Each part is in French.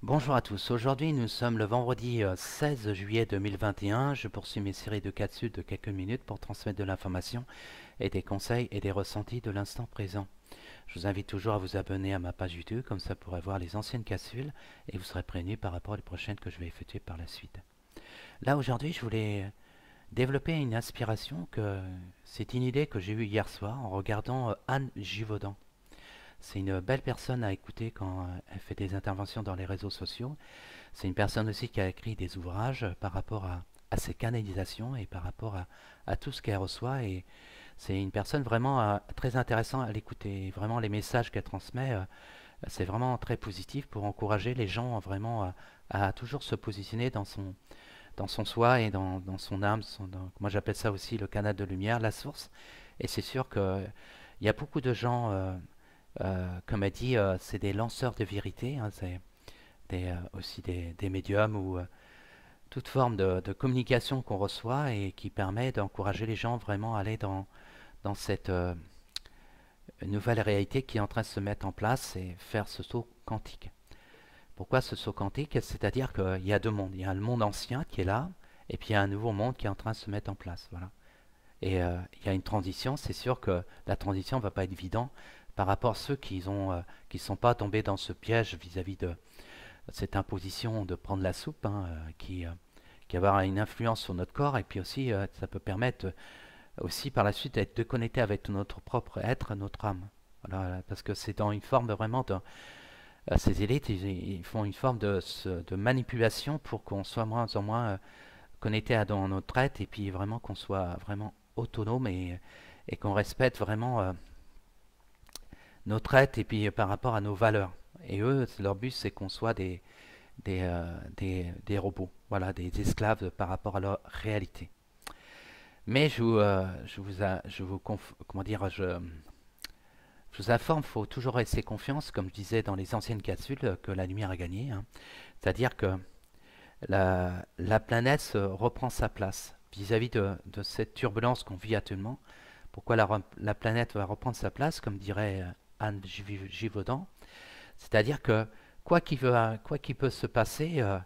Bonjour à tous, aujourd'hui nous sommes le vendredi 16 juillet 2021. Je poursuis mes séries de capsules de quelques minutes pour transmettre de l'information et des conseils et des ressentis de l'instant présent. Je vous invite toujours à vous abonner à ma page YouTube, comme ça vous pourrez voir les anciennes capsules et vous serez prévenu par rapport aux prochaines que je vais effectuer par la suite. Là aujourd'hui je voulais développer une inspiration que c'est une idée que j'ai eue hier soir en regardant Anne Givaudan. C'est une belle personne à écouter quand elle fait des interventions dans les réseaux sociaux. C'est une personne aussi qui a écrit des ouvrages par rapport à ses canalisations et par rapport à tout ce qu'elle reçoit. Et c'est une personne vraiment très intéressante à l'écouter. Vraiment, les messages qu'elle transmet, c'est vraiment très positif pour encourager les gens vraiment à toujours se positionner dans son soi et dans son âme. Moi, j'appelle ça aussi le canal de lumière, la source. Et c'est sûr qu'il y a beaucoup de gens, comme elle dit, c'est des lanceurs de vérité. Hein, c'est aussi des médiums ou toute forme de communication qu'on reçoit et qui permet d'encourager les gens vraiment à aller dans cette nouvelle réalité qui est en train de se mettre en place et faire ce saut quantique. Pourquoi ce saut quantique? C'est-à-dire qu'il y a deux mondes. Il y a le monde ancien qui est là, et puis il y a un nouveau monde qui est en train de se mettre en place. Voilà. Et il y a une transition. C'est sûr que la transition ne va pas être évidente par rapport à ceux qui ne sont pas tombés dans ce piège vis-à-vis de cette imposition de prendre la soupe, hein, qui va avoir une influence sur notre corps, et puis aussi ça peut permettre aussi par la suite d'être déconnecté avec notre propre être, notre âme. Voilà, parce que c'est dans une forme vraiment de... ces élites, ils font une forme de manipulation pour qu'on soit moins en moins connecté à dans notre être, et puis vraiment qu'on soit vraiment autonome et qu'on respecte vraiment notre être, et puis par rapport à nos valeurs. Et eux, leur but, c'est qu'on soit des robots, voilà, des esclaves par rapport à leur réalité. Mais comment dire, je vous informe, il faut toujours rester confiance, comme je disais dans les anciennes capsules, que la lumière a gagné. Hein. C'est-à-dire que la planète reprend sa place vis-à-vis de cette turbulence qu'on vit actuellement. Pourquoi la planète va reprendre sa place, comme dirait Anne Givaudan? C'est-à-dire que quoi qu'il peut se passer, de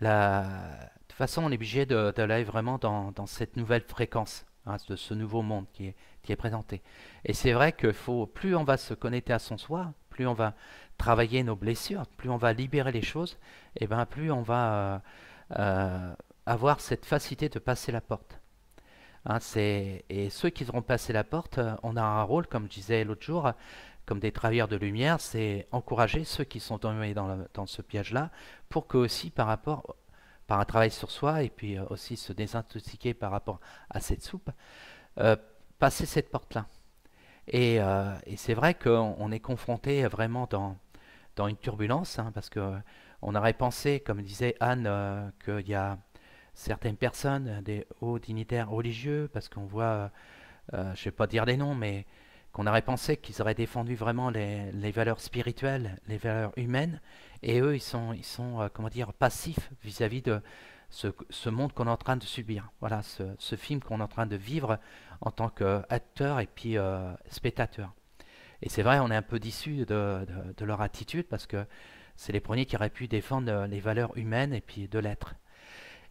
toute façon, on est obligé d'aller vraiment dans cette nouvelle fréquence, hein, de ce nouveau monde qui est présenté. Et c'est vrai que plus on va se connecter à son soi, plus on va travailler nos blessures, plus on va libérer les choses, et ben plus on va avoir cette facilité de passer la porte. Hein, et ceux qui auront passé la porte, on a un rôle, comme je disais l'autre jour, comme des travailleurs de lumière, c'est encourager ceux qui sont tombés dans ce piège-là, pour que aussi par un travail sur soi, et puis aussi se désintoxiquer par rapport à cette soupe, euh, passer cette porte-là. Et c'est vrai qu'on est confronté vraiment dans une turbulence, hein, parce que on aurait pensé, comme disait Anne, qu'il y a certaines personnes, des hauts dignitaires religieux, parce qu'on voit, je ne vais pas dire des noms, mais qu'on aurait pensé qu'ils auraient défendu vraiment les valeurs spirituelles, les valeurs humaines, et eux, ils sont comment dire, passifs vis-à-vis de ce monde qu'on est en train de subir. Voilà, ce film qu'on est en train de vivre en tant qu'acteur et puis spectateur. Et c'est vrai, on est un peu déçu de leur attitude parce que c'est les premiers qui auraient pu défendre les valeurs humaines et puis de l'être.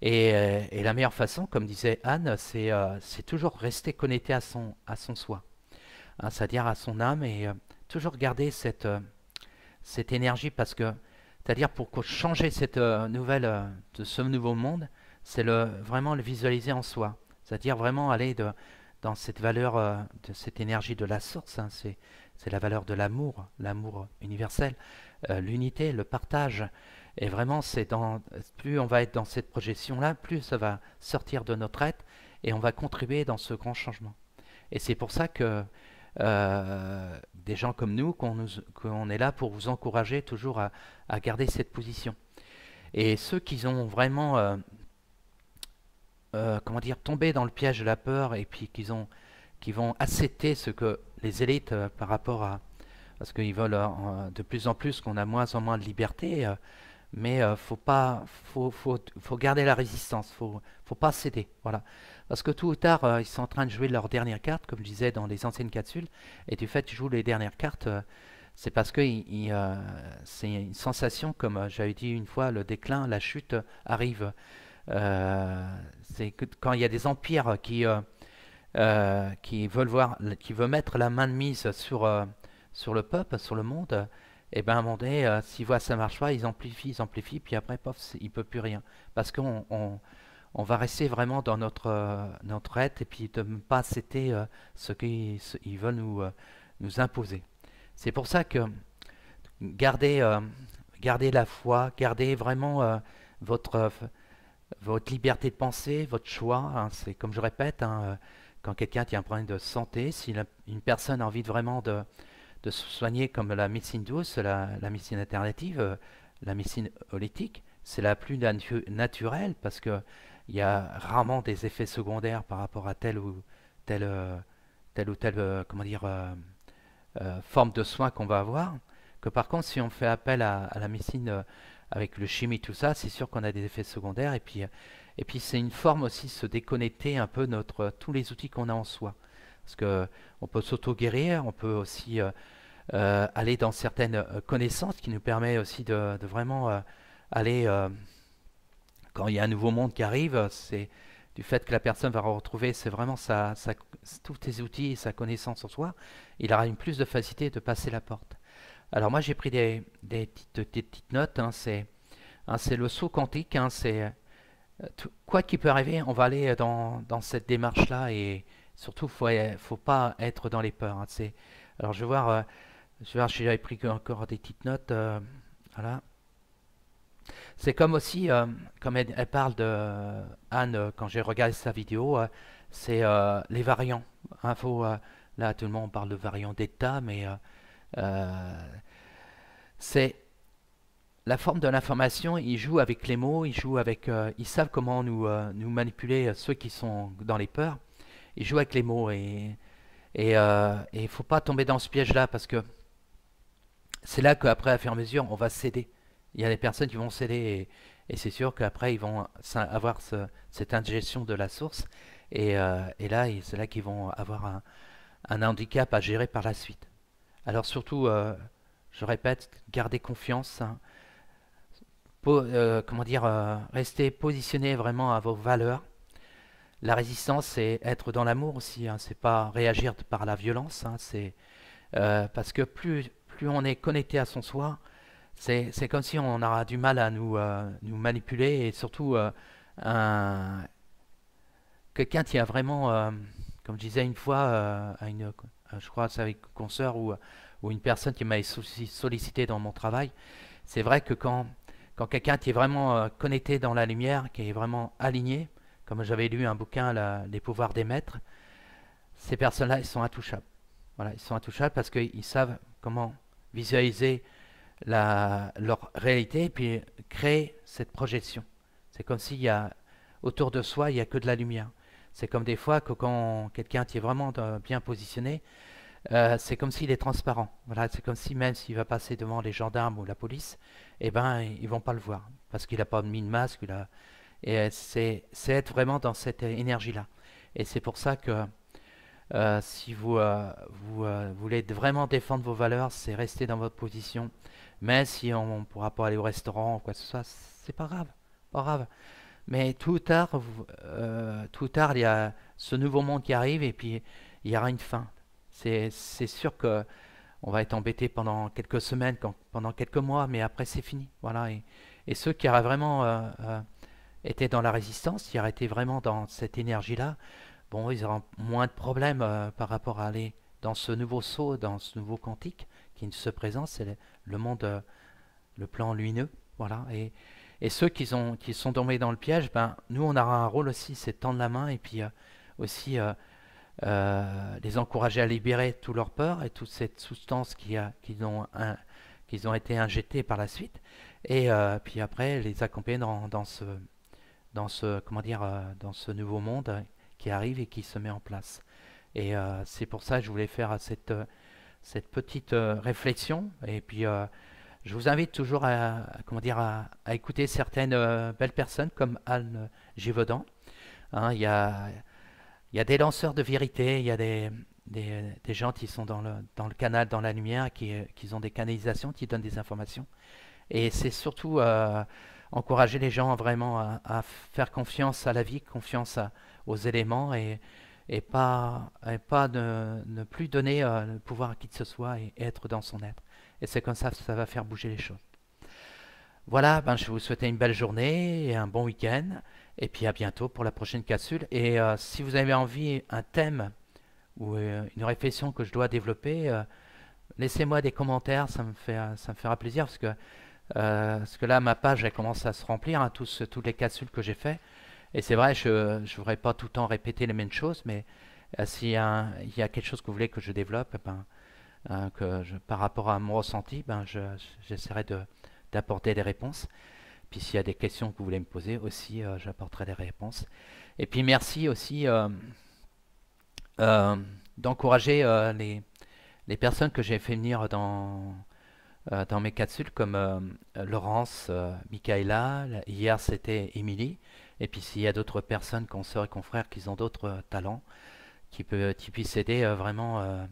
Et la meilleure façon, comme disait Anne, c'est toujours rester connecté à son soi, hein, c'est-à-dire à son âme, et toujours garder cette énergie, parce que, c'est-à-dire pour changer cette de ce nouveau monde, c'est vraiment le visualiser en soi, c'est-à-dire vraiment aller dans cette valeur, de cette énergie de la source, hein, c'est la valeur de l'amour universel, l'unité, le partage. Et vraiment, plus on va être dans cette projection-là, plus ça va sortir de notre être et on va contribuer dans ce grand changement. Et c'est pour ça que des gens comme nous, qu'on est là pour vous encourager toujours à garder cette position. Et ceux qui ont vraiment, comment dire, tombé dans le piège de la peur, et puis qui vont accepter ce que les élites par rapport à... Parce qu'ils veulent de plus en plus qu'on a moins en moins de liberté, mais faut garder la résistance, faut pas céder, voilà. Parce que tôt ou tard, ils sont en train de jouer leurs dernières cartes, comme je disais dans les anciennes capsules, et du fait qu'ils jouent les dernières cartes, C'est parce que c'est une sensation, comme j'avais dit une fois, le déclin, la chute arrive. C'est que quand il y a des empires qui veulent mettre la main de mise sur le peuple, sur le monde, et ben à un moment donné, s'ils voient que ça marche pas, ils amplifient, puis après, pof, ils peuvent plus rien. Parce qu'on va rester vraiment dans notre être et puis de ne pas accepter ce qu'ils veulent nous imposer. C'est pour ça que gardez, gardez la foi, gardez vraiment votre, euh, votre liberté de penser, votre choix. Hein. C'est comme je répète, hein, quand quelqu'un a un problème de santé, si une personne a envie vraiment de se soigner comme la médecine douce, la médecine alternative, la médecine holistique, c'est la plus naturelle parce que il y a rarement des effets secondaires par rapport à telle, euh, telle comment dire, forme de soins qu'on va avoir. Que par contre, si on fait appel à la médecine avec le chimie, tout ça, c'est sûr qu'on a des effets secondaires. Et puis c'est une forme aussi de se déconnecter un peu tous les outils qu'on a en soi. Parce que on peut s'auto-guérir, on peut aussi aller dans certaines connaissances qui nous permet aussi de vraiment aller, quand il y a un nouveau monde qui arrive, c'est du fait que la personne va retrouver, c'est vraiment tous tes outils et sa connaissance en soi, il aura une plus de facilité de passer la porte. Alors moi j'ai pris des petites notes, c'est le saut quantique, hein, quoi qu'il peut arriver, on va aller dans cette démarche-là et surtout faut pas être dans les peurs. Hein, alors je vais voir si j'avais pris encore des petites notes. Voilà. C'est comme aussi, comme elle parle de Anne, quand j'ai regardé sa vidéo, c'est les variants. Hein, là, tout le monde parle de variants d'état, mais euh, c'est la forme de l'information. Ils jouent avec les mots, ils savent comment nous manipuler, ceux qui sont dans les peurs. Ils jouent avec les mots et il faut pas tomber dans ce piège-là parce que c'est là qu'après, à fur et à mesure, on va céder. Il y a des personnes qui vont céder et c'est sûr qu'après, ils vont avoir cette ingestion de la source et là, c'est là qu'ils vont avoir un handicap à gérer par la suite. Alors surtout, je répète, gardez confiance. Hein. Comment dire, restez positionné vraiment à vos valeurs. La résistance, c'est être dans l'amour aussi. Hein. C'est pas réagir par la violence. Hein. C'est parce que plus on est connecté à son soi, c'est comme si on aura du mal à nous manipuler et surtout quelqu'un qui a vraiment, comme je disais une fois je crois que c'est avec une consoeur ou une personne qui m'a sollicité dans mon travail, c'est vrai que quand quelqu'un qui est vraiment connecté dans la lumière, qui est vraiment aligné, comme j'avais lu un bouquin, Les pouvoirs des maîtres, ces personnes-là, ils sont intouchables. Voilà, ils sont intouchables parce qu'ils savent comment visualiser leur réalité et puis créer cette projection. C'est comme s'il y a autour de soi, il n'y a que de la lumière. C'est comme des fois que quand quelqu'un qui est vraiment bien positionné, c'est comme s'il est transparent. Voilà, c'est comme si même s'il va passer devant les gendarmes ou la police, eh ben ils vont pas le voir parce qu'il n'a pas mis de masque. Et c'est être vraiment dans cette énergie-là. Et c'est pour ça que si vous voulez vraiment défendre vos valeurs, c'est rester dans votre position. Mais si on ne pourra pas aller au restaurant ou quoi que ce soit, c'est pas grave, pas grave. Mais tôt ou tard, il y a ce nouveau monde qui arrive et puis il y aura une fin. C'est sûr que on va être embêté pendant quelques semaines, pendant quelques mois, mais après c'est fini. Voilà. Et ceux qui auraient vraiment été dans la résistance, qui auraient été vraiment dans cette énergie-là, bon, ils auront moins de problèmes par rapport à aller dans ce nouveau saut, dans ce nouveau quantique qui se présente, c'est le monde, le plan lumineux, voilà. Et ceux qui sont tombés dans le piège, ben, nous on aura un rôle aussi, c'est de tendre la main et puis aussi les encourager à libérer tout leur peur et toute cette substance qu'ils ont été injectés par la suite, et puis après les accompagner comment dire, dans ce nouveau monde qui arrive et qui se met en place. Et c'est pour ça que je voulais faire cette petite réflexion. Et puis, je vous invite toujours comment dire, à écouter certaines belles personnes comme Anne Givaudan. Hein, il y a des lanceurs de vérité, il y a des gens qui sont dans le canal, dans la lumière, qui ont des canalisations, qui donnent des informations. Et c'est surtout encourager les gens vraiment à faire confiance à la vie, confiance aux éléments et pas ne plus donner le pouvoir à qui que ce soit et être dans son être. Et c'est comme ça va faire bouger les choses. Voilà, ben, je vais vous souhaiter une belle journée et un bon week-end. Et puis à bientôt pour la prochaine capsule. Et si vous avez envie, un thème ou une réflexion que je dois développer, laissez-moi des commentaires, ça me fera plaisir parce que là, ma page elle commence à se remplir, hein, toutes les capsules que j'ai fait. Et c'est vrai, je ne voudrais pas tout le temps répéter les mêmes choses, mais s'il y a, il y a quelque chose que vous voulez que je développe, eh ben, par rapport à mon ressenti, ben, j'essaierai d'apporter des réponses. Puis s'il y a des questions que vous voulez me poser aussi, j'apporterai des réponses. Et puis merci aussi euh, d'encourager les personnes que j'ai fait venir dans mes capsules, comme Laurence, Michaela, hier c'était Émilie. Et puis s'il y a d'autres personnes, consoeurs et confrères, qui ont d'autres talents, qui puissent aider vraiment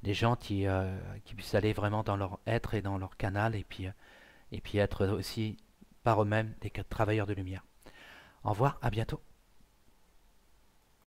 les gens qui puissent aller vraiment dans leur être et dans leur canal, et puis être aussi par eux-mêmes des travailleurs de lumière. Au revoir, à bientôt.